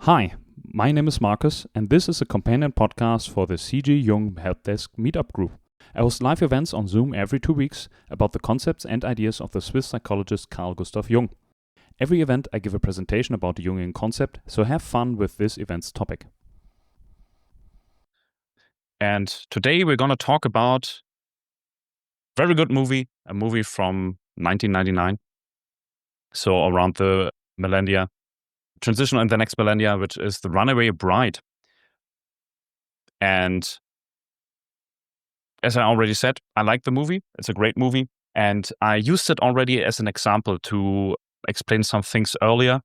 Hi, my name is Marcus, and this is a companion podcast for the CG Jung-helpdesk meetup group. I host live events on Zoom every 2 weeks about the concepts and ideas of the Swiss psychologist Carl Gustav Jung. Every event I give a presentation about the Jungian concept, so have fun with this event's topic. And today we're going to talk about a very good movie, a movie from 1999. So around the millennia, transition in the next millennia, which is The Runaway Bride. And as I already said, I like the movie. It's a great movie. And I used it already as an example to explain some things earlier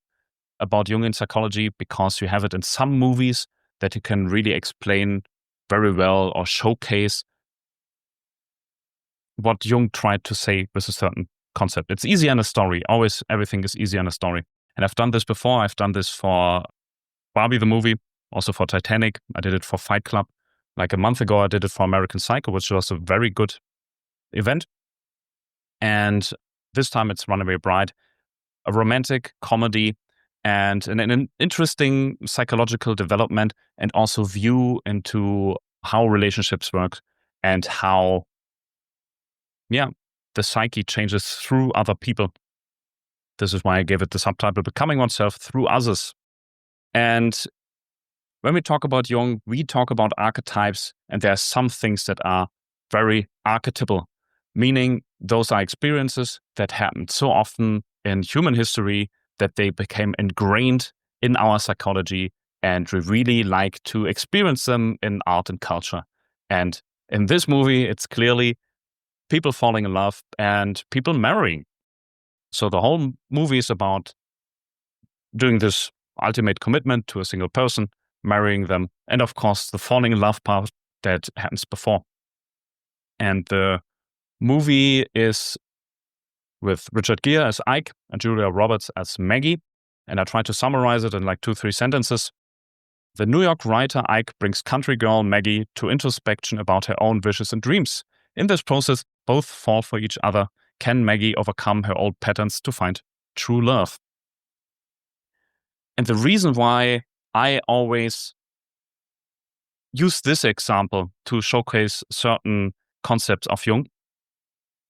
about Jungian psychology, because you have it in some movies that you can really explain very well or showcase what Jung tried to say with a certain concept. It's easy in a story. Always everything is easy in a story. And I've done this before. I've done this for Barbie the movie, also for Titanic. I did it for Fight Club. Like a month ago, I did it for American Psycho, which was a very good event. And this time it's Runaway Bride, a romantic comedy and an interesting psychological development, and also view into how relationships work and how the psyche changes through other people. This is why I gave it the subtitle, Becoming Oneself Through Others. And when we talk about Jung, we talk about archetypes, and there are some things that are very archetypal, meaning those are experiences that happened so often in human history that they became ingrained in our psychology, and we really like to experience them in art and culture. And in this movie, it's clearly people falling in love and people marrying. So the whole movie is about doing this ultimate commitment to a single person, marrying them, and of course the falling in love part that happens before. And the movie is with Richard Gere as Ike and Julia Roberts as Maggie. And I try to summarize it in like 2-3 sentences. The New York writer Ike brings country girl Maggie to introspection about her own wishes and dreams. In this process, both fall for each other. Can Maggie overcome her old patterns to find true love? And the reason why I always use this example to showcase certain concepts of Jung,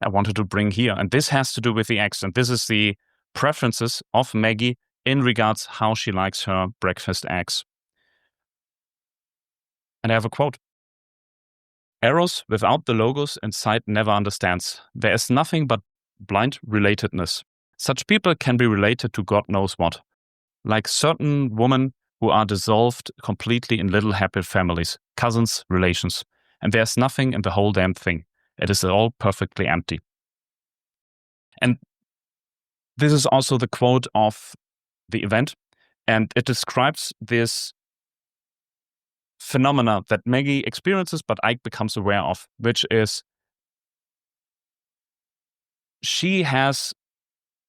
I wanted to bring here. And this has to do with the ex. And this is the preferences of Maggie in regards how she likes her breakfast eggs. And I have a quote. Eros, without the logos inside, never understands. There is nothing but blind relatedness. Such people can be related to God knows what. Like certain women who are dissolved completely in little happy families, cousins, relations. And there's nothing in the whole damn thing. It is all perfectly empty. And this is also the quote of the event. And it describes this phenomena that Maggie experiences, but Ike becomes aware of, which is she has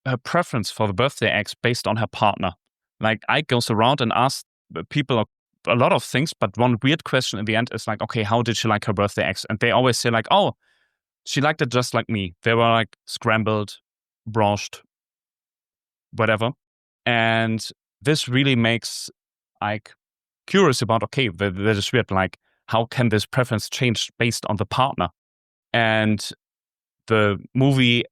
her preference for the birthday eggs based on her partner. Like Ike goes around and asks people a lot of things, but one weird question in the end is like, okay, how did she like her birthday eggs? And they always say like, oh, she liked it just like me. They were like scrambled, branched, whatever. And this really makes Ike curious about, okay, that is weird. Like, how can this preference change based on the partner? And the movie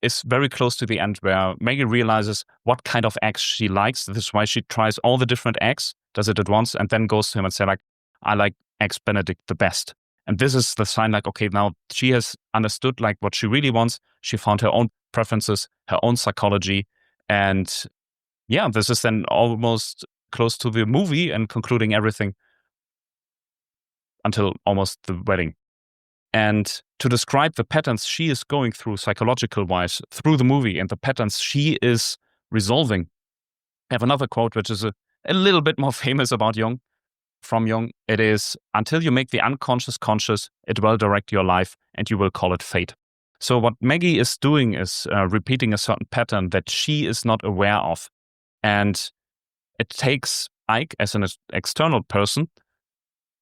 is very close to the end where Maggie realizes what kind of eggs she likes. This is why she tries all the different eggs, does it at once, and then goes to him and say like, I like eggs Benedict the best. And this is the sign like, okay, now she has understood like what she really wants. She found her own preferences, her own psychology. And this is then almost close to the movie and concluding everything until almost the wedding. And to describe the patterns she is going through psychological-wise through the movie and the patterns she is resolving, I have another quote which is a little bit more famous about Jung, from Jung. It is, until you make the unconscious conscious, it will direct your life and you will call it fate. So what Maggie is doing is repeating a certain pattern that she is not aware of. And it takes Ike as an external person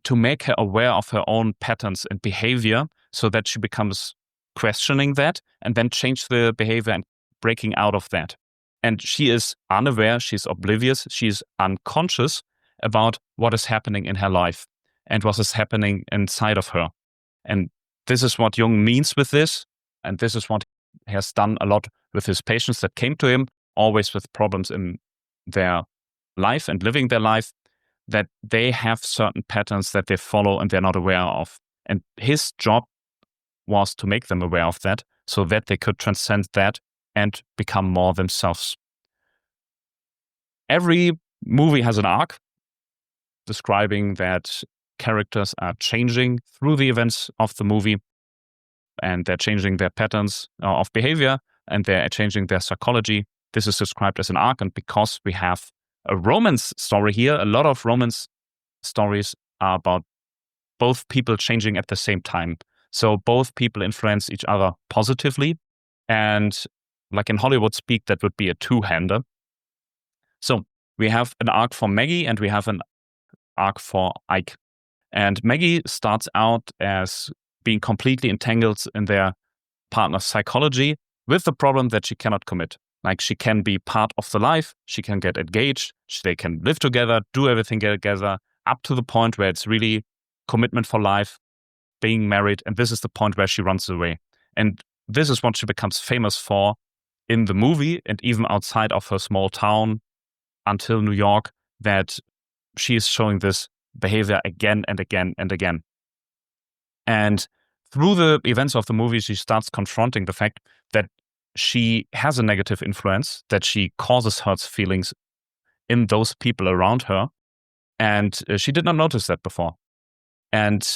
to make her aware of her own patterns and behavior so that she becomes questioning that and then change the behavior and breaking out of that. And she is unaware, she's oblivious, she's unconscious about what is happening in her life and what is happening inside of her. And this is what Jung means with this. And this is what he has done a lot with his patients that came to him, always with problems in their life and living their life, that they have certain patterns that they follow and they're not aware of. And his job was to make them aware of that so that they could transcend that and become more themselves. Every movie has an arc describing that characters are changing through the events of the movie, and they're changing their patterns of behavior, and they're changing their psychology. This is described as an arc, and because we have a romance story here, a lot of romance stories are about both people changing at the same time. So both people influence each other positively, and like in Hollywood speak, that would be a two-hander. So we have an arc for Maggie and we have an arc for Ike. And Maggie starts out as being completely entangled in their partner's psychology with the problem that she cannot commit. Like, she can be part of the life, she can get engaged, they can live together, do everything together, up to the point where it's really commitment for life, being married, and this is the point where she runs away. And this is what she becomes famous for in the movie and even outside of her small town until New York, that she is showing this behavior again and again and again. And through the events of the movie, she starts confronting the fact that she has a negative influence, that she causes hurt feelings in those people around her. And she did not notice that before. And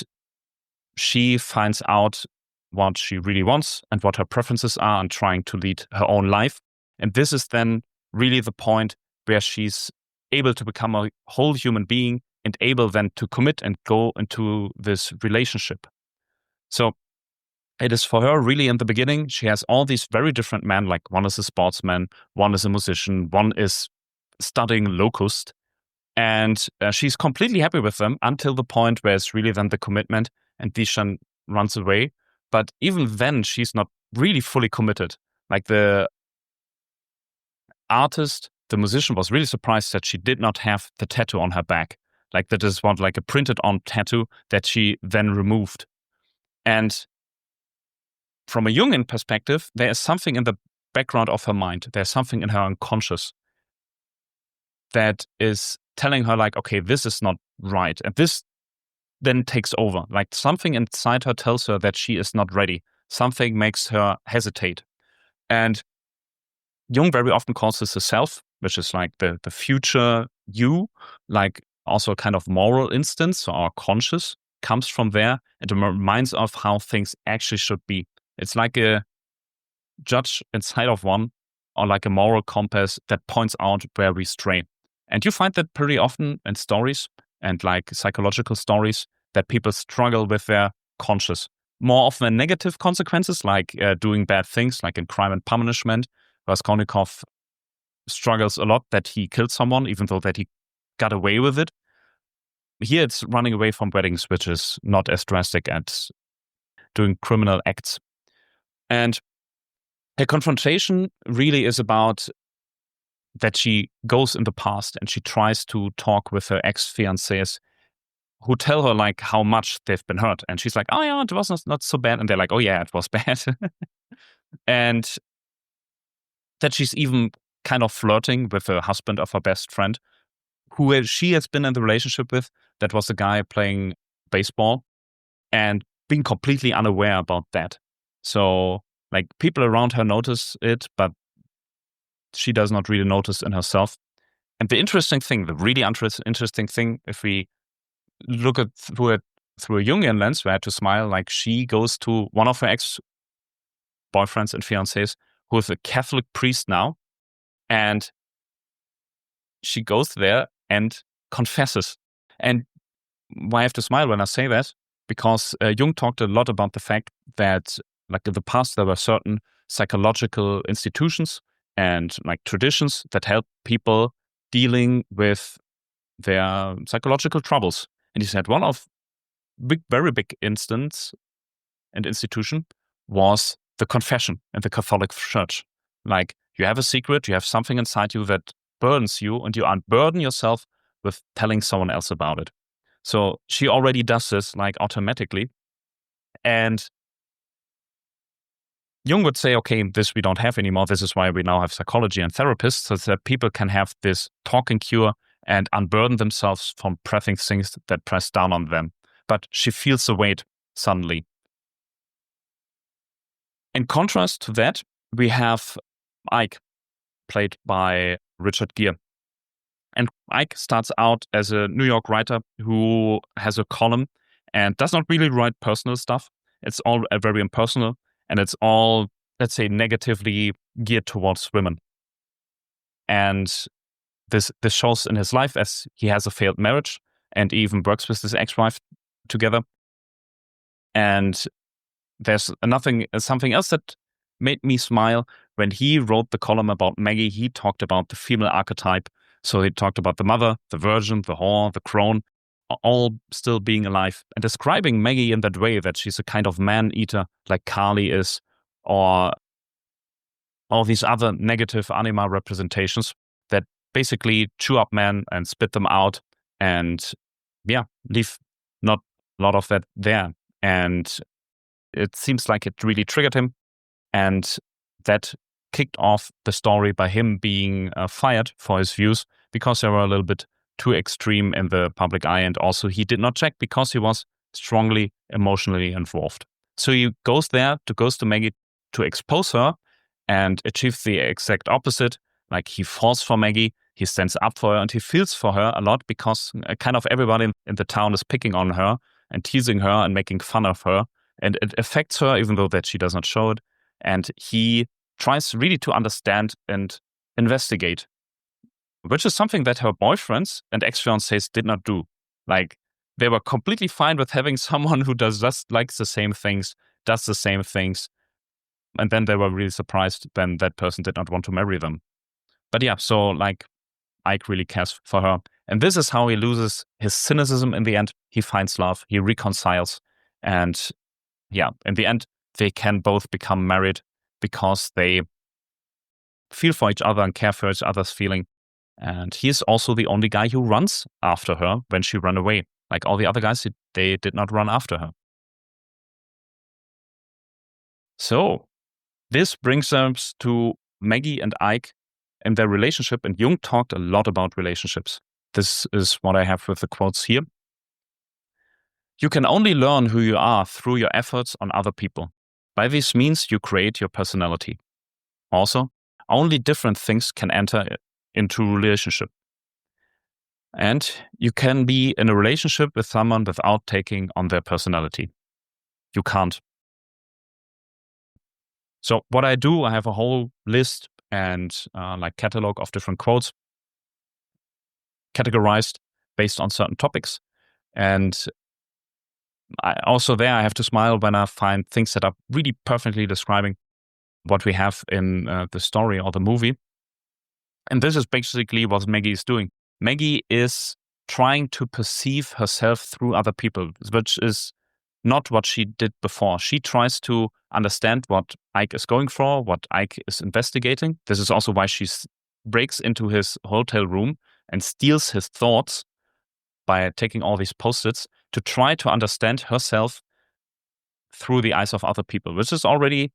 she finds out what she really wants and what her preferences are and trying to lead her own life. And this is then really the point where she's able to become a whole human being and able then to commit and go into this relationship. So it is for her really in the beginning, she has all these very different men, like one is a sportsman, one is a musician, one is studying locust. And she's completely happy with them until the point where it's really then the commitment and Dishan runs away. But even then, she's not really fully committed. Like, the artist, the musician, was really surprised that she did not have the tattoo on her back. Like, that is what, like a printed on tattoo that she then removed. And from a Jungian perspective, there is something in the background of her mind. There's something in her unconscious that is telling her, like, okay, this is not right. And this then takes over. Like, something inside her tells her that she is not ready. Something makes her hesitate. And Jung very often calls this the self, which is like the future you, like also a kind of moral instance. So our conscious comes from there and it reminds of how things actually should be. It's like a judge inside of one, or like a moral compass that points out where we stray. And you find that pretty often in stories and like psychological stories, that people struggle with their conscious. More often than negative consequences, like doing bad things, like in Crime and Punishment. Raskolnikov struggles a lot that he killed someone, even though that he got away with it. Here it's running away from weddings, which is not as drastic as doing criminal acts. And her confrontation really is about that she goes in the past and she tries to talk with her ex-fiancés who tell her like how much they've been hurt. And she's like, oh yeah, it was not so bad. And they're like, oh yeah, it was bad. And that she's even kind of flirting with the husband of her best friend, who she has been in the relationship with. That was the guy playing baseball and being completely unaware about that. So like, people around her notice it, but she does not really notice in herself. And the interesting thing, the really interesting thing, if we look at through a Jungian lens, where to smile, like, she goes to one of her ex-boyfriends and fiancés who is a Catholic priest now, and she goes there and confesses. And why I have to smile when I say that? Because Jung talked a lot about the fact that, like, in the past there were certain psychological institutions and like traditions that help people dealing with their psychological troubles. And he said one of very big instance and institution was the confession in the Catholic Church. Like, You have a secret, you have something inside you that burdens you, and you unburden yourself with telling someone else about it. So she already does this like automatically. And Jung would say, okay, this we don't have anymore. This is why we now have psychology and therapists, so that people can have this talking cure and unburden themselves from pressing things that press down on them. But she feels the weight suddenly. In contrast to that, we have Ike, played by Richard Gere. And Ike starts out as a New York writer who has a column and does not really write personal stuff. It's all very impersonal, and it's all, let's say, negatively geared towards women. And this shows in his life, as he has a failed marriage and even works with his ex-wife together. And there's something else that made me smile. When he wrote the column about Maggie, he talked about the female archetype. So he talked about the mother, the virgin, the whore, the crone, all still being alive, and describing Maggie in that way, that she's a kind of man-eater like Carly is, or all these other negative anima representations that basically chew up men and spit them out, and leave not a lot of that there. And it seems like it really triggered him, and that kicked off the story by him being fired for his views, because they were a little bit too extreme in the public eye, and also he did not check because he was strongly emotionally involved. So he goes to Maggie to expose her and achieves the exact opposite. Like, he falls for Maggie, he stands up for her, and he feels for her a lot, because kind of everybody in the town is picking on her and teasing her and making fun of her. And it affects her, even though that she does not show it. And he tries really to understand and investigate, which is something that her boyfriends and ex-fiancés did not do. Like, they were completely fine with having someone who does just likes the same things, does the same things. And then they were really surprised when that person did not want to marry them. But so like, Ike really cares for her. And this is how he loses his cynicism in the end. He finds love, he reconciles, and in the end, they can both become married because they feel for each other and care for each other's feeling. And he is also the only guy who runs after her when she ran away. Like all the other guys, they did not run after her. So this brings us to Maggie and Ike and their relationship. And Jung talked a lot about relationships. This is what I have with the quotes here. You can only learn who you are through your efforts on other people. By this means, you create your personality. Also, only different things can enter into relationship. And you can be in a relationship with someone without taking on their personality. You can't. So what I do, I have a whole list and like catalog of different quotes categorized based on certain topics. And I have to smile when I find things that are really perfectly describing what we have in the story or the movie. And this is basically what Maggie is doing. Maggie is trying to perceive herself through other people, which is not what she did before. She tries to understand what Ike is going for, what Ike is investigating. This is also why she breaks into his hotel room and steals his thoughts by taking all these post-its to try to understand herself through the eyes of other people, which is already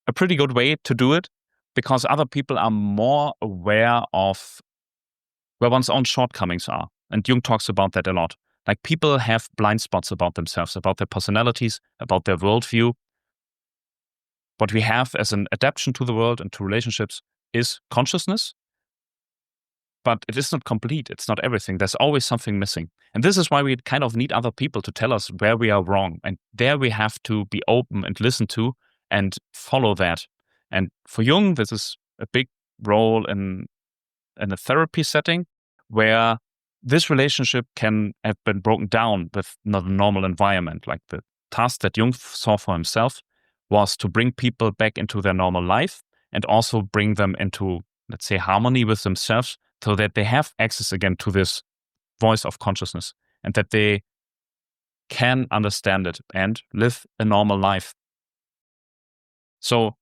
a pretty good way to do it, because other people are more aware of where one's own shortcomings are. And Jung talks about that a lot. Like, people have blind spots about themselves, about their personalities, about their worldview. What we have as an adaptation to the world and to relationships is consciousness, but it is not complete. It's not everything. There's always something missing. And this is why we kind of need other people to tell us where we are wrong. And there we have to be open and listen to and follow that. And for Jung, this is a big role in a therapy setting where this relationship can have been broken down with not a normal environment. Like, the task that Jung saw for himself was to bring people back into their normal life and also bring them into, let's say, harmony with themselves, so that they have access again to this voice of consciousness and that they can understand it and live a normal life. So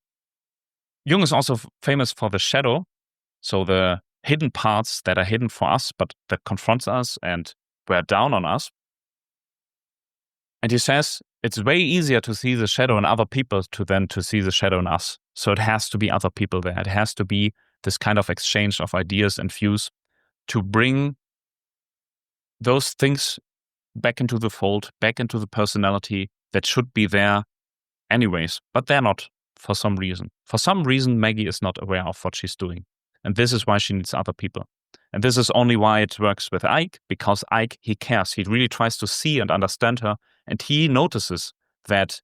Jung is also famous for the shadow, so the hidden parts that are hidden for us, but that confronts us and wear down on us. And he says it's way easier to see the shadow in other people than to see the shadow in us. So it has to be other people there. It has to be this kind of exchange of ideas and views to bring those things back into the fold, back into the personality that should be there anyways, but they're not for some reason. For some reason, Maggie is not aware of what she's doing. And this is why she needs other people. And this is only why it works with Ike, because Ike, he cares. He really tries to see and understand her. And he notices that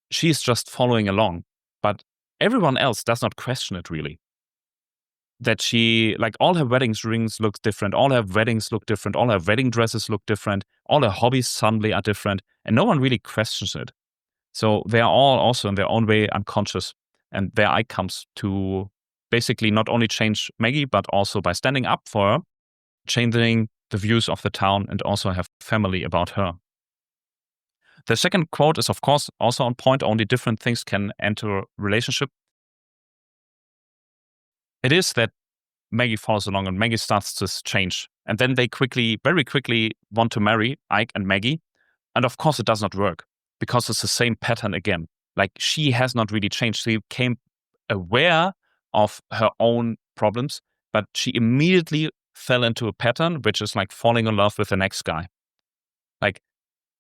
she's just following along. But everyone else does not question it really. That she, like all her wedding rings look different, all her weddings look different, all her wedding dresses look different, all her hobbies suddenly are different, and no one really questions it. So they are all also in their own way unconscious. And their Ike comes to basically not only change Maggie, but also by standing up for her, changing the views of the town and also have family about her. The second quote is, of course, also on point. Only different things can enter a relationship. It is that Maggie follows along and Maggie starts to change. And then they very quickly want to marry Ike and Maggie. And of course, it does not work because it's the same pattern again. Like she has not really changed. She became aware of her own problems, but she immediately fell into a pattern, which is like falling in love with the next guy. Like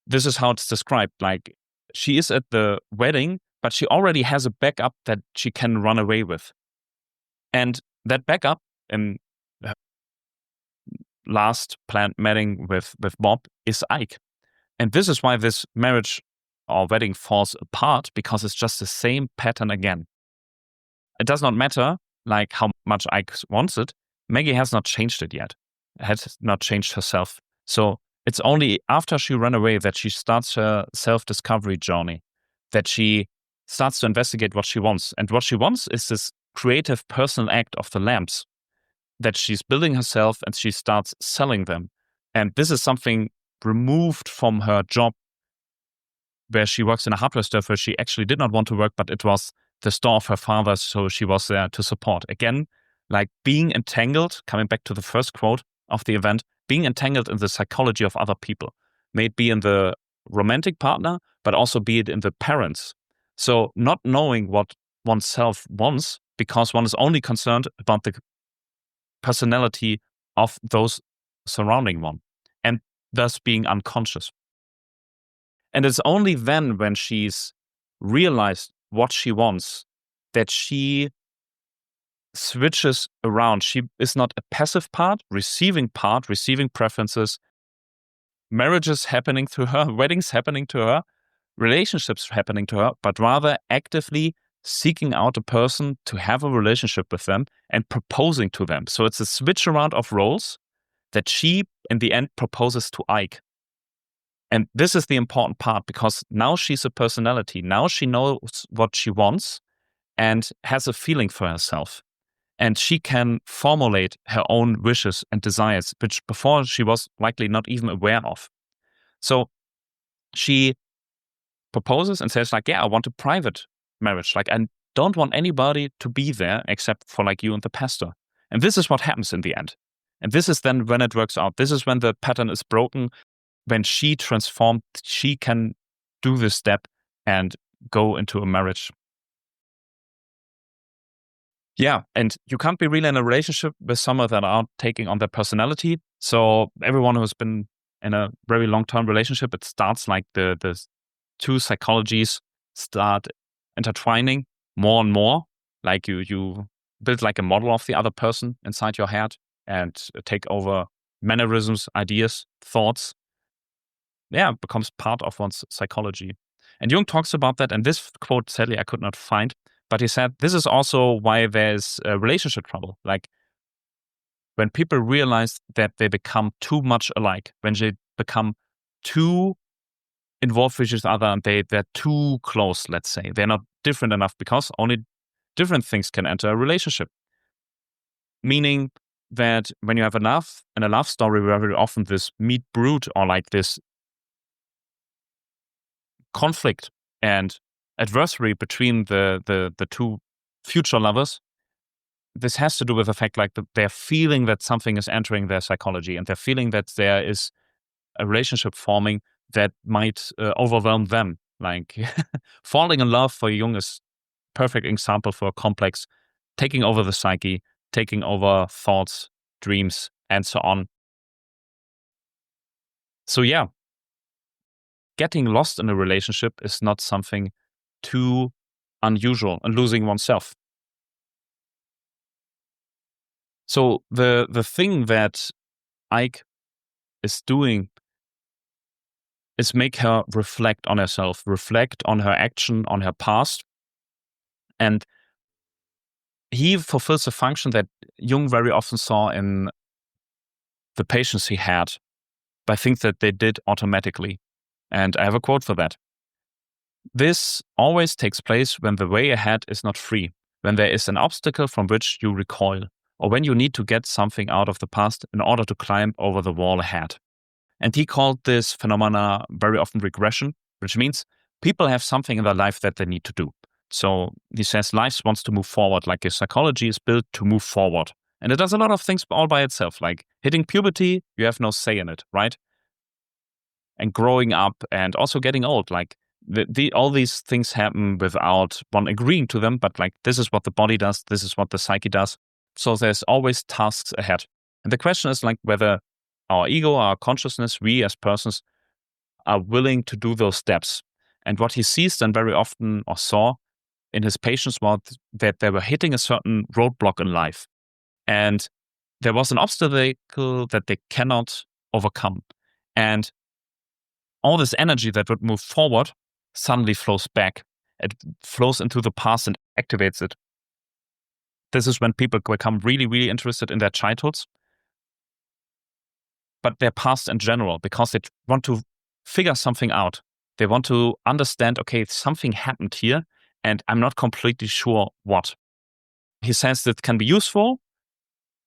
this is how it's described. Like she is at the wedding, but she already has a backup that she can run away with. And that backup in the last planned meeting with Bob is Ike. And this is why this marriage or wedding falls apart, because it's just the same pattern again. It does not matter like how much Ike wants it. Maggie has not changed it yet. Has not changed herself. So it's only after she ran away that she starts her self-discovery journey, that she starts to investigate what she wants. And what she wants is this creative personal act of the lamps that she's building herself, and she starts selling them. And this is something removed from her job where she works in a hardware store where she actually did not want to work, but it was the store of her father, so she was there to support. Again, like being entangled, coming back to the first quote of the event, being entangled in the psychology of other people, may it be in the romantic partner, but also be it in the parents. So not knowing what oneself wants because one is only concerned about the personality of those surrounding one, and thus being unconscious. And it's only then when she's realized what she wants that she switches around. She is not a passive part, receiving preferences, marriages happening to her, weddings happening to her, relationships happening to her, but rather actively seeking out a person to have a relationship with them and proposing to them. So it's a switch around of roles that she, in the end, proposes to Ike. And this is the important part, because now she's a personality. Now she knows what she wants and has a feeling for herself. And she can formulate her own wishes and desires, which before she was likely not even aware of. So she proposes and says like, yeah, I want a private marriage. Like, I don't want anybody to be there except for like you and the pastor. And this is what happens in the end. And this is then when it works out. This is when the pattern is broken. When she transformed, she can do this step and go into a marriage. Yeah, and you can't be really in a relationship with someone that aren't taking on their personality. So everyone who's been in a very long-term relationship, it starts like the two psychologies start intertwining more and more. Like you build like a model of the other person inside your head and take over mannerisms, ideas, thoughts. Yeah, it becomes part of one's psychology. And Jung talks about that, and this quote, sadly, I could not find, but he said, this is also why there's relationship trouble. Like when people realize that they become too much alike, when they become too involved with each other and they're too close, let's say. They're not different enough because only different things can enter a relationship. Meaning that when you have enough in a love story, very often this meet brute or like this conflict and adversary between the two future lovers, this has to do with the fact like they're feeling that something is entering their psychology, and they're feeling that there is a relationship forming that might overwhelm them. Like falling in love for Jung is perfect example for a complex taking over the psyche, taking over thoughts, dreams, and so on. So yeah, getting lost in a relationship is not something too unusual, and losing oneself. So the thing that Ike is doing is make her reflect on herself, reflect on her action, on her past. And he fulfills a function that Jung very often saw in the patients he had by things that they did automatically. And I have a quote for that. This always takes place when the way ahead is not free, when there is an obstacle from which you recoil, or when you need to get something out of the past in order to climb over the wall ahead. And he called this phenomena very often regression, which means people have something in their life that they need to do. So he says life wants to move forward, like your psychology is built to move forward. And it does a lot of things all by itself, like hitting puberty, you have no say in it, right? And growing up and also getting old, like all these things happen without one agreeing to them, but like this is what the body does, this is what the psyche does. So there's always tasks ahead. And the question is like whether our ego, our consciousness, we as persons are willing to do those steps. And what he sees then very often or saw in his patients was that they were hitting a certain roadblock in life. And there was an obstacle that they cannot overcome. And all this energy that would move forward suddenly flows back. It flows into the past and activates it. This is when people become really, really interested in their childhoods, but their past in general, because they want to figure something out. They want to understand, okay, something happened here, and I'm not completely sure what. He says that can be useful,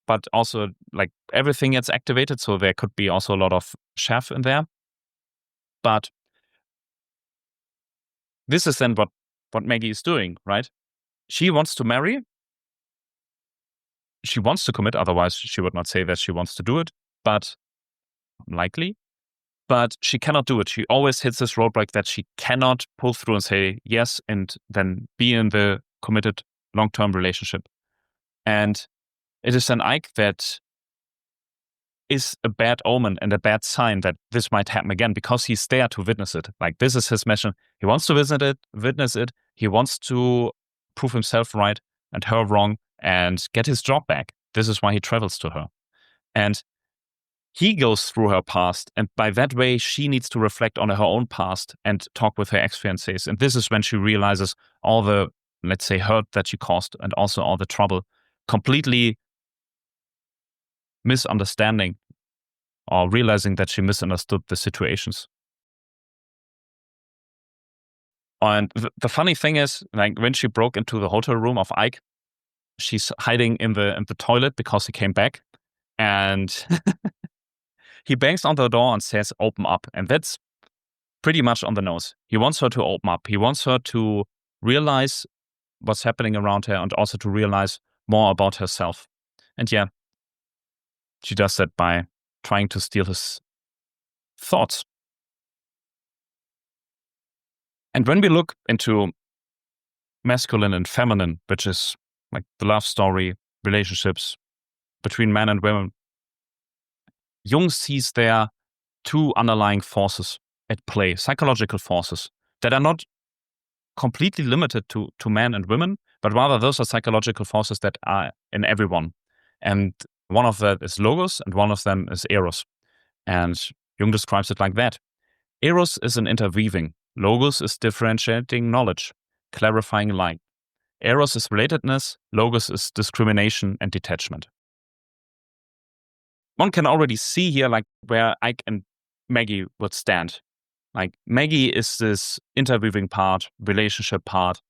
but also like everything gets activated, so there could be also a lot of chaff in there. But this is then what Maggie is doing, right? She wants to marry. She wants to commit, otherwise she would not say that she wants to do it, but unlikely. But she cannot do it. She always hits this roadblock that she cannot pull through and say yes and then be in the committed long-term relationship. And it is an Ike that is a bad omen and a bad sign that this might happen again, because he's there to witness it. Like this is his mission. He wants to witness it. He wants to prove himself right and her wrong and get his job back. This is why he travels to her. And he goes through her past, and by that way, she needs to reflect on her own past and talk with her ex-fiancés. And this is when she realizes all the, let's say, hurt that she caused and also all the trouble, completely misunderstanding or realizing that she misunderstood the situations. And the funny thing is, like when she broke into the hotel room of Ike, she's hiding in the toilet because he came back, and he bangs on the door and says, "Open up." And that's pretty much on the nose. He wants her to open up. He wants her to realize what's happening around her and also to realize more about herself. And yeah, she does that by trying to steal his thoughts. And when we look into masculine and feminine, which is like the love story, relationships between men and women, Jung sees there two underlying forces at play, psychological forces that are not completely limited to men and women, but rather those are psychological forces that are in everyone. And one of them is logos and one of them is eros. And Jung describes it like that. Eros is an interweaving. Logos is differentiating knowledge, clarifying light. Eros is relatedness. Logos is discrimination and detachment. One can already see here like where Ike and Maggie would stand. Like Maggie is this interweaving part, relationship part,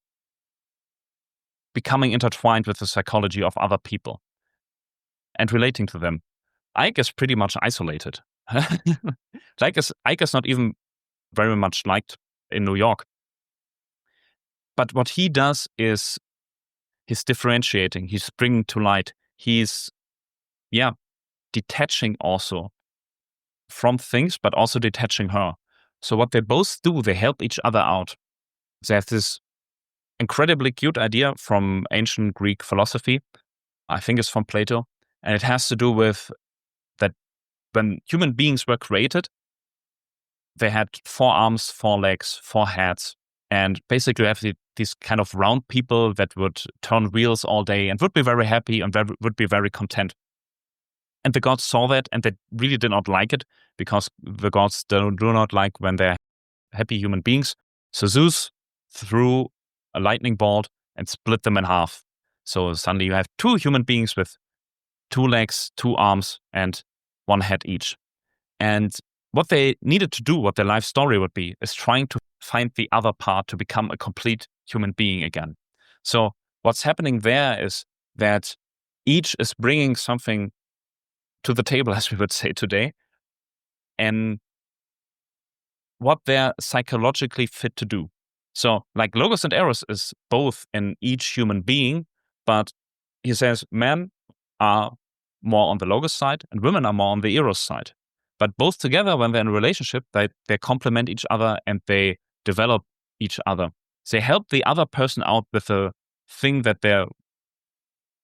becoming intertwined with the psychology of other people and relating to them. Ike is pretty much isolated. Ike is not even very much liked in New York. But what he does is He's differentiating. He's bringing to light. He's, detaching also from things, but also detaching her. So what they both do, they help each other out. They have this incredibly cute idea from ancient Greek philosophy. I think it's from Plato. And it has to do with that when human beings were created, they had 4 arms, 4 legs, 4 heads. And basically you have these kind of round people that would turn wheels all day and would be very happy and would be very content. And the gods saw that and they really did not like it, because the gods do not like when they're happy human beings. So Zeus threw a lightning bolt and split them in half. So suddenly you have 2 human beings with 2 legs, 2 arms, and 1 head each. And what they needed to do, what their life story would be, is trying to find the other part to become a complete human being again. So what's happening there is that each is bringing something to the table, as we would say today, and what they're psychologically fit to do. So like Logos and Eros is both in each human being, but he says men are more on the Logos side and women are more on the Eros side. But both together, when they're in a relationship, they complement each other and they develop each other. They help the other person out with a thing that they're,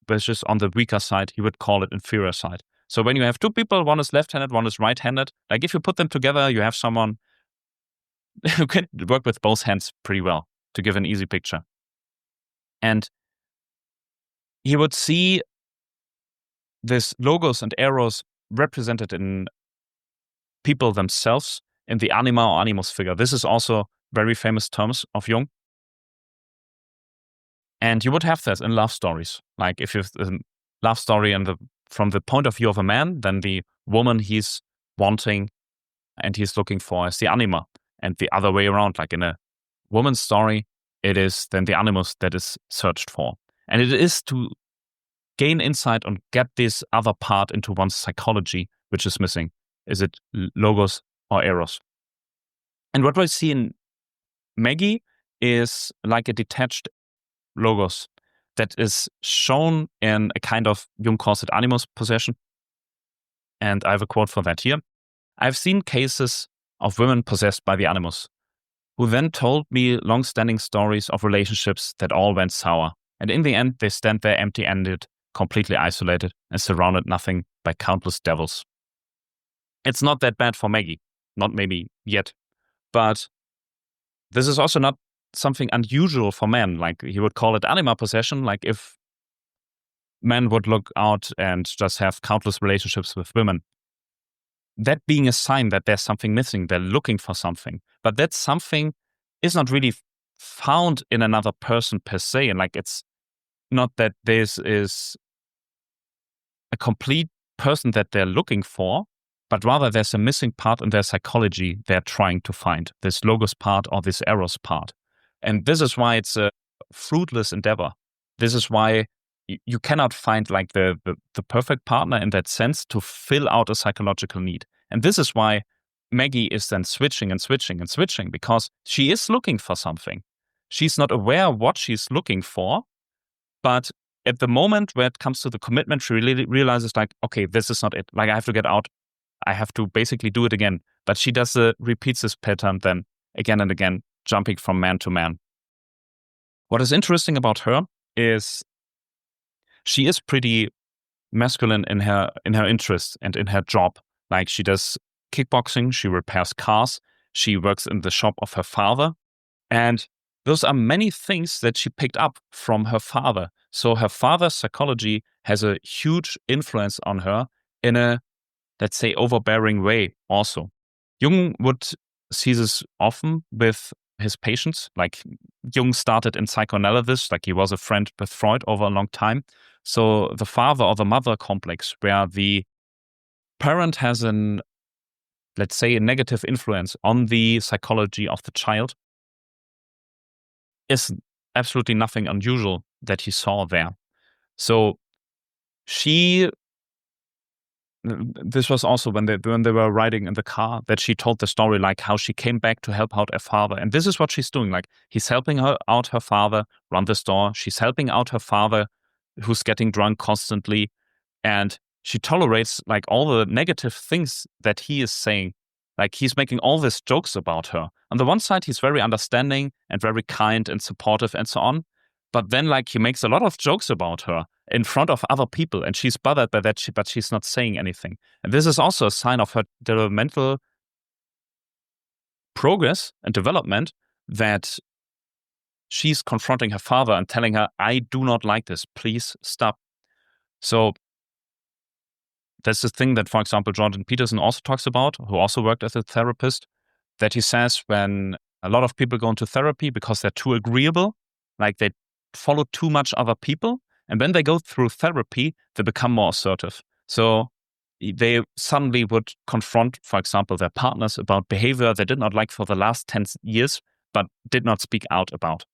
which is on the weaker side. He would call it inferior side. So when you have 2 people, one is left-handed, one is right-handed, like if you put them together, you have someone who can work with both hands pretty well, to give an easy picture. And he would see this Logos and Eros represented in people themselves, in the anima or animus figure. This is also very famous terms of Jung. And you would have that in love stories. Like if you have a love story from the point of view of a man, then the woman he's wanting and he's looking for is the anima. And the other way around, like in a woman's story, it is then the animus that is searched for. And it is to gain insight and get this other part into one's psychology, which is missing. Is it Logos or Eros? And what I see in Maggie is like a detached Logos that is shown in a kind of, Jung calls it animus possession. And I have a quote for that here. I've seen cases of women possessed by the animus, who then told me long-standing stories of relationships that all went sour. And in the end, they stand there empty-ended, completely isolated, and surrounded nothing by countless devils. It's not that bad for Maggie. Not maybe yet. But this is also not something unusual for men. Like he would call it anima possession. Like if men would look out and just have countless relationships with women, that being a sign that there's something missing, they're looking for something. But that something is not really found in another person per se. And like it's not that this is a complete person that they're looking for, but rather there's a missing part in their psychology they're trying to find, this Logos part or this Eros part. And this is why it's a fruitless endeavor. This is why you cannot find like the perfect partner in that sense to fill out a psychological need. And this is why Maggie is then switching and switching and switching, because she is looking for something. She's not aware of what she's looking for, but at the moment where it comes to the commitment, she really realizes like, okay, this is not it. Like I have to get out. I have to basically do it again. But she repeats this pattern then again and again, jumping from man to man. What is interesting about her is she is pretty masculine in her interests and in her job. Like she does kickboxing, she repairs cars, she works in the shop of her father. And those are many things that she picked up from her father. So her father's psychology has a huge influence on her in a, let's say, overbearing way also. Jung would see this often with his patients. Like Jung started in psychoanalysis, like he was a friend with Freud over a long time. So the father or the mother complex, where the parent has let's say, a negative influence on the psychology of the child, is absolutely nothing unusual that he saw there. So she, this was also when they were riding in the car, that she told the story, like how she came back to help out her father. And this is what she's doing. Like, he's helping out her father run the store. She's helping out her father, who's getting drunk constantly. And she tolerates like all the negative things that he is saying. Like, he's making all these jokes about her. On the one side, he's very understanding and very kind and supportive and so on. But then, like, he makes a lot of jokes about her in front of other people, and she's bothered by that, but she's not saying anything. And this is also a sign of her developmental progress and development, that she's confronting her father and telling her, I do not like this, please stop. So that's the thing that, for example, Jordan Peterson also talks about, who also worked as a therapist, that he says when a lot of people go into therapy because they're too agreeable, like they follow too much other people, and when they go through therapy, they become more assertive. So they suddenly would confront, for example, their partners about behavior they did not like for the last 10 years, but did not speak out about.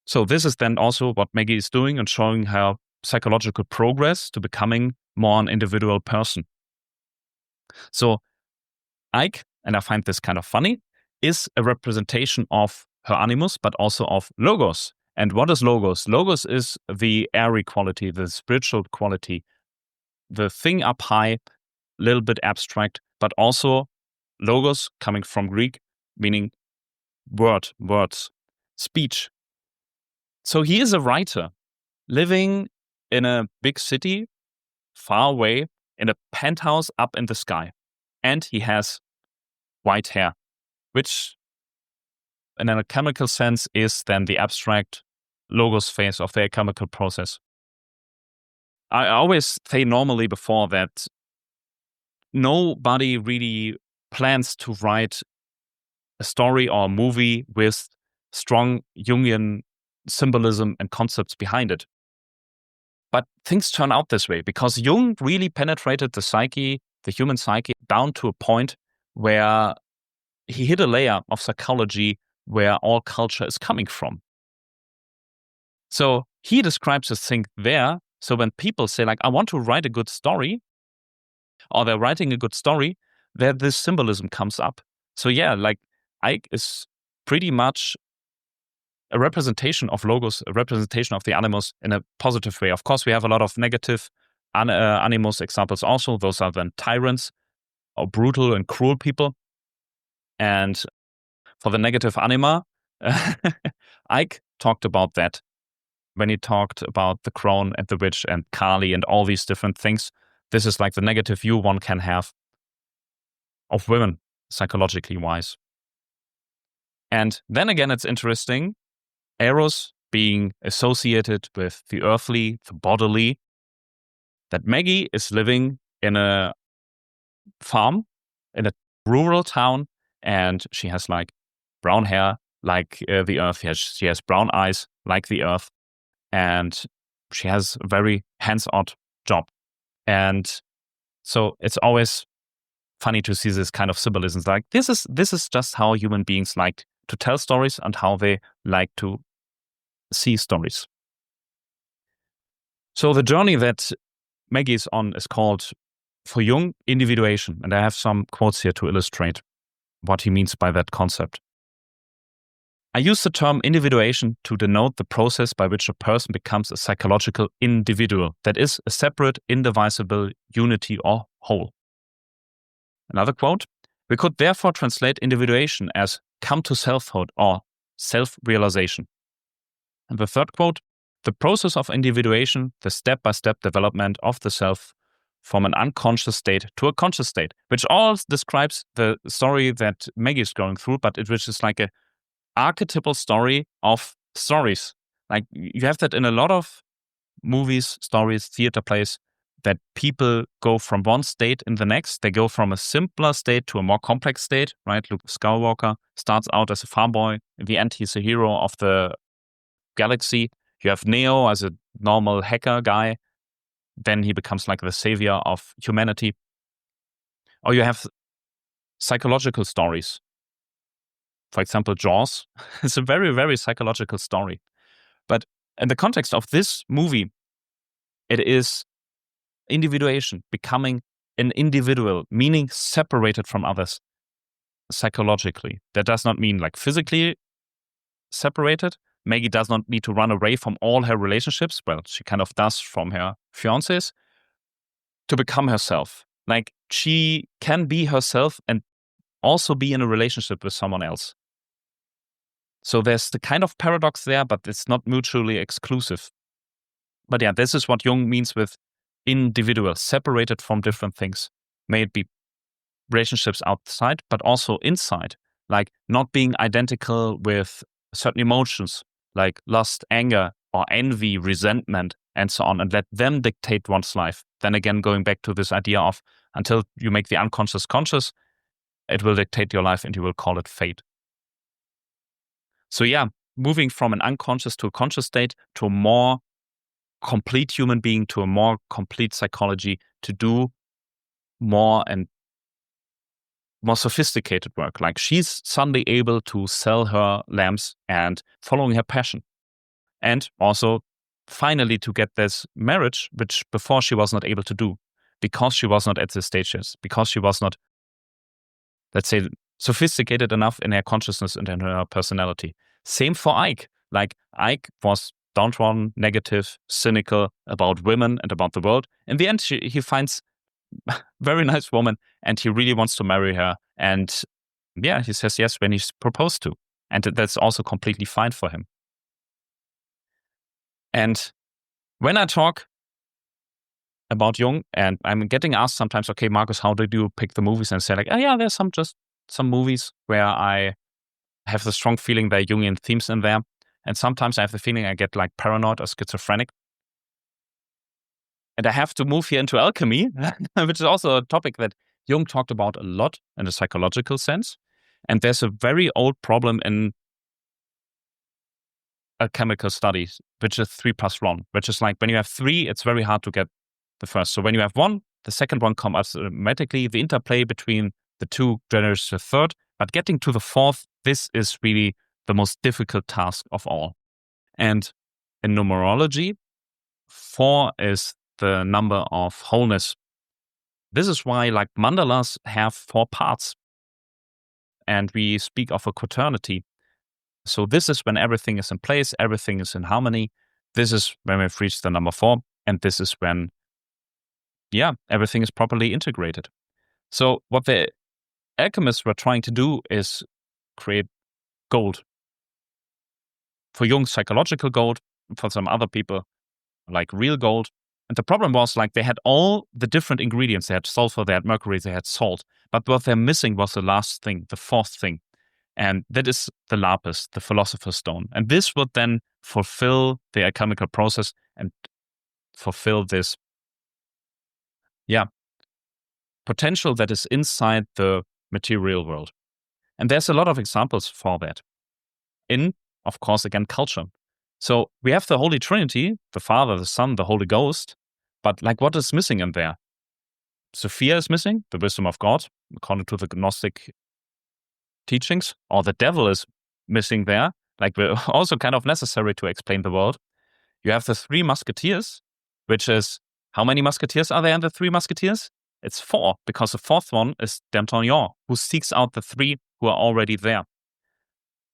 So this is then also what Maggie is doing and showing her psychological progress to becoming more an individual person. So Ike, and I find this kind of funny, is a representation of her animus, but also of logos. And what is logos? Logos is the airy quality, the spiritual quality, the thing up high, a little bit abstract, but also logos coming from Greek, meaning words, speech. So he is a writer living in a big city, far away, in a penthouse up in the sky. And he has white hair, which in a chemical sense is then the abstract logos phase of the chemical process. I always say normally before that nobody really plans to write a story or a movie with strong Jungian symbolism and concepts behind it. But things turn out this way because Jung really penetrated the psyche, the human psyche, down to a point where he hit a layer of psychology where all culture is coming from. So he describes this thing there. So when people say, like, I want to write a good story, or they're writing a good story, there this symbolism comes up. So yeah, like Ike is pretty much a representation of logos, a representation of the animus in a positive way. Of course, we have a lot of negative animus examples also. Those are then tyrants or brutal and cruel people. And for the negative anima, Ike talked about that when he talked about the crone and the witch and Kali and all these different things. This is like the negative view one can have of women, psychologically wise. And then again, it's interesting, Eros being associated with the earthly, the bodily, that Maggie is living in a farm, in a rural town, and she has like brown hair like the earth. She has brown eyes like the earth, and she has a very hands-on job. And so it's always funny to see this kind of symbolisms. Like this is just how human beings like to tell stories and how they like to see stories. So the journey that Maggie is on is called, for Jung, individuation. And I have some quotes here to illustrate what he means by that concept. I use the term individuation to denote the process by which a person becomes a psychological individual, that is, a separate, indivisible unity or whole. Another quote, we could therefore translate individuation as come to selfhood or self-realization. And the third quote, the process of individuation, the step-by-step development of the self from an unconscious state to a conscious state, which all describes the story that Maggie is going through, but which is like a archetypal story of stories. Like you have that in a lot of movies, stories, theater plays, that people go from one state in the next. They go from a simpler state to a more complex state, right? Luke Skywalker starts out as a farm boy. In the end, he's a hero of the galaxy. You have Neo as a normal hacker guy. Then he becomes like the savior of humanity. Or you have psychological stories. For example, Jaws. It's a very, very psychological story. But in the context of this movie, it is individuation, becoming an individual, meaning separated from others psychologically. That does not mean like physically separated. Maggie does not need to run away from all her relationships. Well, she kind of does from her fiancés to become herself. Like she can be herself and also be in a relationship with someone else. So there's the kind of paradox there, but it's not mutually exclusive. But yeah, this is what Jung means with individual, separated from different things. May it be relationships outside, but also inside, like not being identical with certain emotions, like lust, anger, or envy, resentment, and so on, and let them dictate one's life. Then again, going back to this idea of until you make the unconscious conscious, it will dictate your life and you will call it fate. So yeah, moving from an unconscious to a conscious state to a more complete human being, to a more complete psychology, to do more and more sophisticated work. Like she's suddenly able to sell her lamps and following her passion. And also finally to get this marriage, which before she was not able to do because she was not at the stages, because she was not, let's say, sophisticated enough in her consciousness and in her personality. Same for Ike. Like Ike was downtrodden, negative, cynical about women and about the world. In the end, he finds a very nice woman and he really wants to marry her. And yeah, he says yes when he's proposed to. And that's also completely fine for him. And when I talk about Jung, and I'm getting asked sometimes, okay, Marcus, how did you pick the movies? And I say like, oh yeah, there's some movies where I have the strong feeling there are Jungian themes in there. And sometimes I have the feeling I get like paranoid or schizophrenic. And I have to move here into alchemy, which is also a topic that Jung talked about a lot in a psychological sense. And there's a very old problem in alchemical studies, which is 3+1, which is like when you have 3, it's very hard to get the first. So when you have 1, the second one comes automatically. The interplay between the 2 generates the third. But getting to the 4th, this is really the most difficult task of all. And in numerology, 4 is the number of wholeness. This is why like mandalas have 4 parts. And we speak of a quaternity. So this is when everything is in place, everything is in harmony. This is when we've reached the number 4. And this is when, yeah, everything is properly integrated. So what the alchemists were trying to do is create gold. For Jung, psychological gold. For some other people, like real gold. And the problem was like they had all the different ingredients. They had sulfur, they had mercury, they had salt. But what they're missing was the last thing, the 4th thing. And that is the lapis, the philosopher's stone. And this would then fulfill the alchemical process and fulfill this, potential that is inside the material world. And there's a lot of examples for that. In, of course, again, culture. So we have the Holy Trinity, the Father, the Son, the Holy Ghost. But like what is missing in there? Sophia is missing, the wisdom of God, according to the Gnostic teachings, or the devil is missing there, like we're also kind of necessary to explain the world. You have the 3 musketeers, which is, how many musketeers are there in the 3 musketeers? It's 4, because the 4th one is D'Artagnan, who seeks out the 3 who are already there.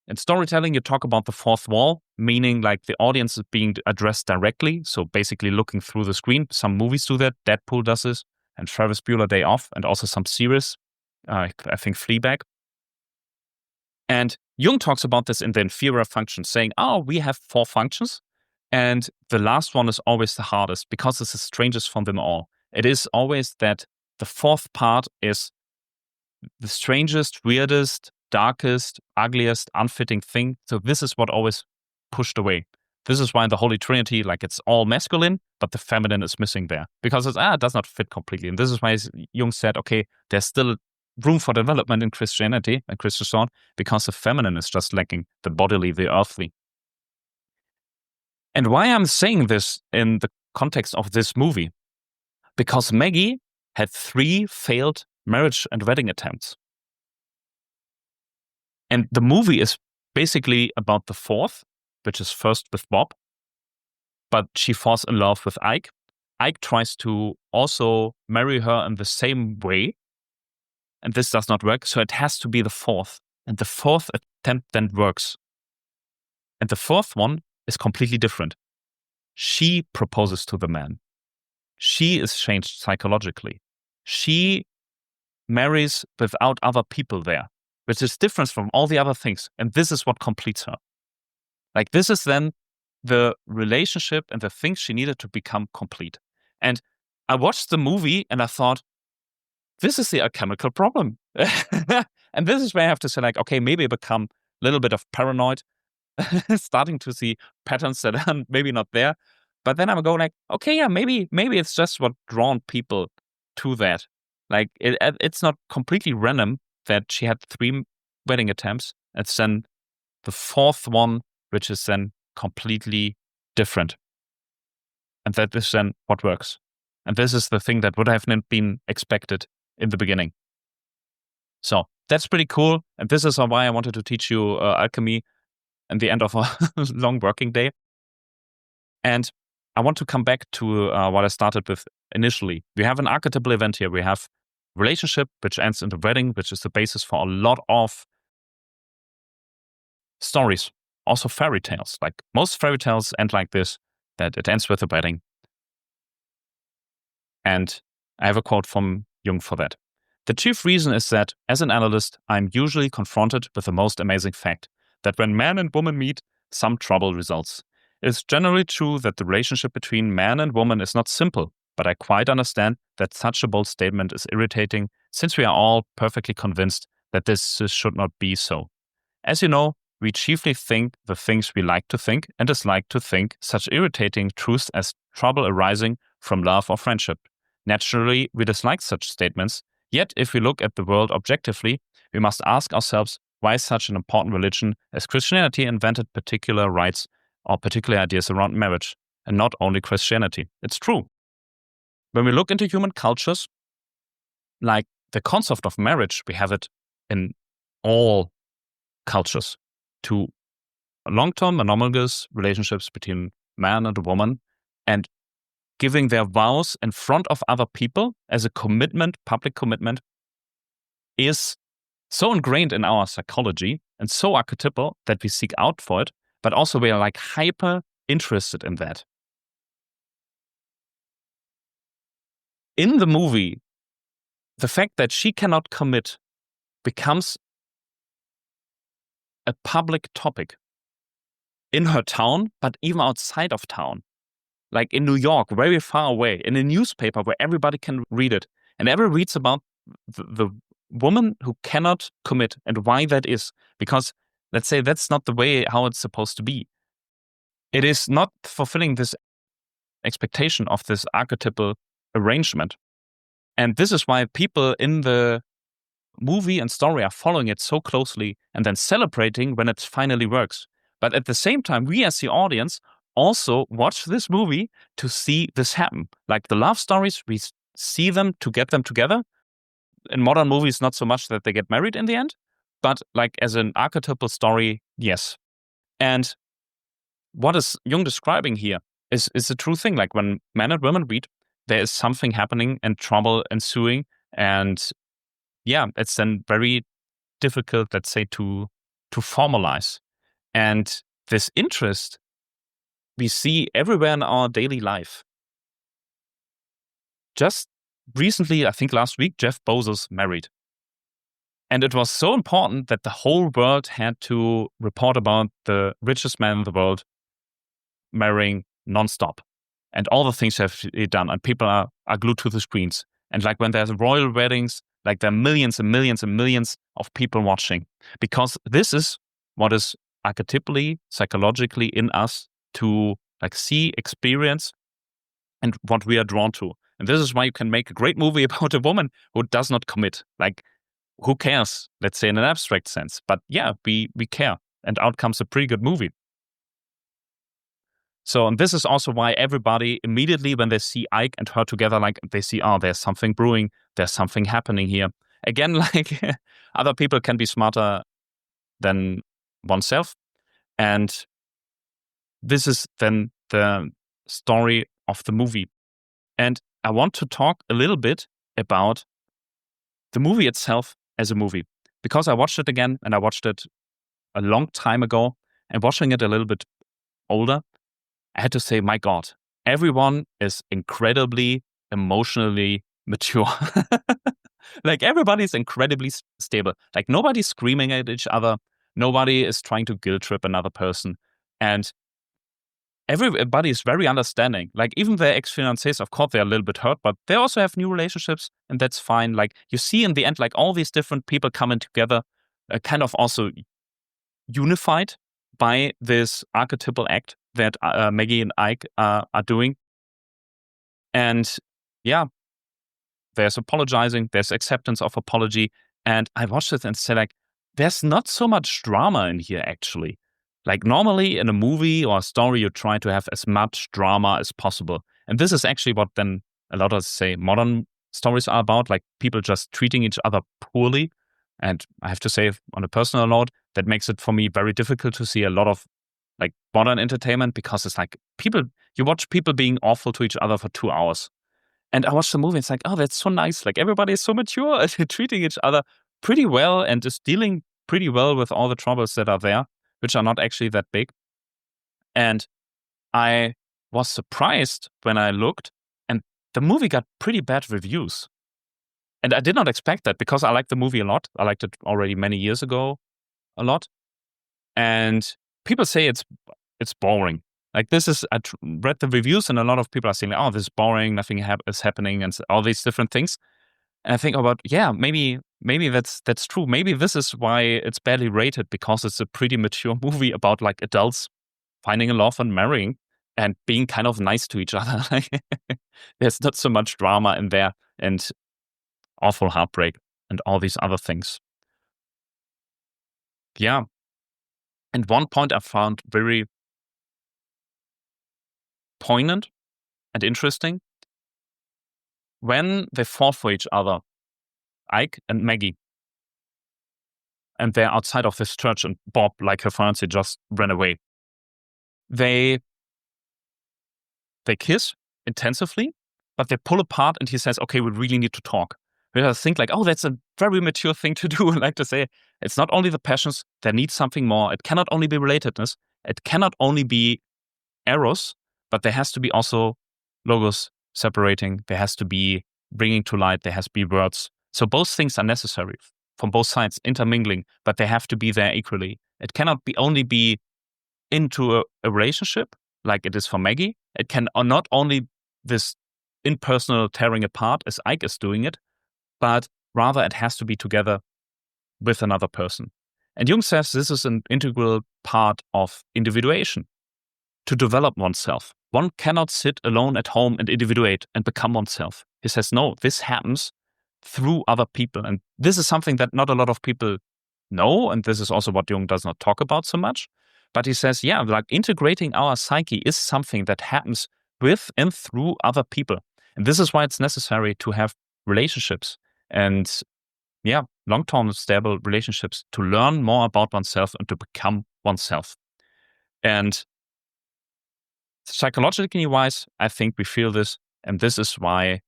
In storytelling, you talk about the 4th wall, meaning like the audience is being addressed directly, so basically looking through the screen. Some movies do that, Deadpool does this, and Ferris Bueller Day Off, and also some series, I think Fleabag. And Jung talks about this in the inferior function, saying, we have 4 functions, and the last one is always the hardest because it's the strangest from them all. It is always that the 4th part is the strangest, weirdest, darkest, ugliest, unfitting thing. So this is what always pushed away. This is why in the Holy Trinity, like it's all masculine, but the feminine is missing there because it does not fit completely. And this is why Jung said, okay, there's still room for development in Christianity and Christian thought because the feminine is just lacking, the bodily, the earthly. And why I'm saying this in the context of this movie? Because Maggie had 3 failed marriage and wedding attempts. And the movie is basically about the 4th, which is first with Bob, but she falls in love with Ike. Ike tries to also marry her in the same way, and this does not work. So it has to be the fourth. And the fourth attempt then works. And the fourth one is completely different. She proposes to the man. She is changed psychologically. She marries without other people there, which is different from all the other things. And this is what completes her. Like, this is then the relationship and the things she needed to become complete. And I watched the movie and I thought, this is the alchemical problem. And this is where I have to say, like, okay, maybe I become a little bit of paranoid, starting to see patterns that are maybe not there. But then I'm going like, okay, yeah, maybe it's just what drawn people to that. Like, it's not completely random that she had 3 wedding attempts. It's then the fourth one, which is then completely different. And that is then what works. And this is the thing that would have been expected in the beginning. So that's pretty cool. And this is why I wanted to teach you alchemy at the end of a long working day. And I want to come back to what I started with initially. We have an archetypal event here. We have relationship, which ends in the wedding, which is the basis for a lot of stories, also fairy tales. Like, most fairy tales end like this, that it ends with a wedding. And I have a quote from Jung for that. The chief reason is that, as an analyst, I'm usually confronted with the most amazing fact, that when man and woman meet, some trouble results. It is generally true that the relationship between man and woman is not simple, but I quite understand that such a bold statement is irritating, since we are all perfectly convinced that this should not be so. As you know, we chiefly think the things we like to think and dislike to think, such irritating truths as trouble arising from love or friendship. Naturally, we dislike such statements. Yet, if we look at the world objectively, we must ask ourselves why such an important religion as Christianity invented particular rights or particular ideas around marriage, and not only Christianity. It's true. When we look into human cultures, like the concept of marriage, we have it in all cultures, to long-term monogamous relationships between man and a woman, and giving their vows in front of other people as a commitment, public commitment, is so ingrained in our psychology and so archetypal that we seek out for it, but also we are like hyper interested in that. In the movie, the fact that she cannot commit becomes a public topic in her town, but even outside of town. Like in New York, very far away, in a newspaper where everybody can read it. And everyone reads about the woman who cannot commit and why that is. Because, let's say, that's not the way how it's supposed to be. It is not fulfilling this expectation of this archetypal arrangement. And this is why people in the movie and story are following it so closely and then celebrating when it finally works. But at the same time, we as the audience also watch this movie to see this happen. Like the love stories, we see them to get them together. In modern movies, not so much that they get married in the end, but like as an archetypal story, yes. And what is Jung describing here is a true thing. Like when men and women meet, there is something happening and trouble ensuing. And yeah, it's then very difficult, let's say, to formalize. And this interest we see everywhere in our daily life. Just recently, I think last week, Jeff Bezos married. And it was so important that the whole world had to report about the richest man in the world marrying nonstop. And all the things have done. And people are glued to the screens. And like when there's royal weddings, like there are millions and millions and millions of people watching. Because this is what is archetypally, psychologically in us to like see, experience, and what we are drawn to. And this is why you can make a great movie about a woman who does not commit. Like, who cares? Let's say in an abstract sense. But yeah, we care. And out comes a pretty good movie. So, and this is also why everybody immediately when they see Ike and her together, like they see, oh, there's something brewing. There's something happening here. Again, like other people can be smarter than oneself. And this is then the story of the movie. And I want to talk a little bit about the movie itself as a movie, because I watched it again, and I watched it a long time ago, and watching it a little bit older, I had to say, my God, everyone is incredibly emotionally mature. Like everybody's incredibly stable. Like nobody's screaming at each other. Nobody is trying to guilt trip another person. And everybody is very understanding. Like even their ex-fiancés, of course, they're a little bit hurt, but they also have new relationships, and that's fine. Like you see in the end, like all these different people coming together, kind of also unified by this archetypal act that Maggie and Ike are doing. And yeah, there's apologizing, there's acceptance of apology. And I watched it and said, like, there's not so much drama in here, actually. Like, normally in a movie or a story, you try to have as much drama as possible. And this is actually what then a lot of, say, modern stories are about, like people just treating each other poorly. And I have to say, on a personal note, that makes it for me very difficult to see a lot of like modern entertainment, because it's like you watch people being awful to each other for 2 hours. And I watched the movie, it's like, oh, that's so nice. Like everybody is so mature and treating each other pretty well and is dealing pretty well with all the troubles that are there, which are not actually that big. And I was surprised when I looked, and the movie got pretty bad reviews. And I did not expect that, because I liked the movie a lot. I liked it already many years ago a lot. And people say it's boring. Like this is, read the reviews, and a lot of people are saying, oh, this is boring, nothing is happening, and all these different things. And I think about, yeah, maybe that's true. Maybe this is why it's badly rated, because it's a pretty mature movie about like adults finding a love and marrying and being kind of nice to each other. There's not so much drama in there, and awful heartbreak and all these other things. Yeah. And one point I found very poignant and interesting, when they fall for each other, Ike and Maggie, and they're outside of this church, and Bob, like her fiancé, just ran away. They kiss intensively, but they pull apart, and he says, okay, we really need to talk. I think like, oh, that's a very mature thing to do. I like to say, it's not only the passions, there needs something more. It cannot only be relatedness. It cannot only be Eros, but there has to be also logos separating. There has to be bringing to light. There has to be words. So both things are necessary from both sides, intermingling, but they have to be there equally. It cannot only be into a relationship like it is for Maggie. It can not only this impersonal tearing apart as Ike is doing it, but rather it has to be together with another person. And Jung says this is an integral part of individuation, to develop oneself. One cannot sit alone at home and individuate and become oneself. He says, no, this happens through other people. And this is something that not a lot of people know. And this is also what Jung does not talk about so much. But he says, yeah, like integrating our psyche is something that happens with and through other people. And this is why it's necessary to have relationships and, yeah, long-term stable relationships, to learn more about oneself and to become oneself. And psychologically wise, I think we feel this, and this is why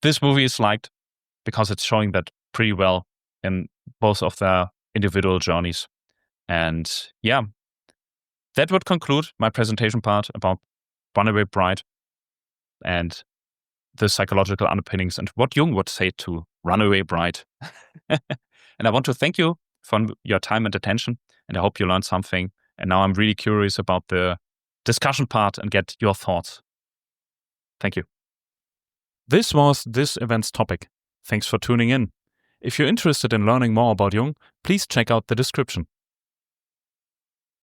this movie is liked, because it's showing that pretty well in both of their individual journeys. And yeah, that would conclude my presentation part about Runaway Bride and the psychological underpinnings and what Jung would say to Runaway Bride. And I want to thank you for your time and attention, and I hope you learned something. And now I'm really curious about the discussion part and get your thoughts. Thank you. This was this event's topic. Thanks for tuning in. If you're interested in learning more about Jung, please check out the description.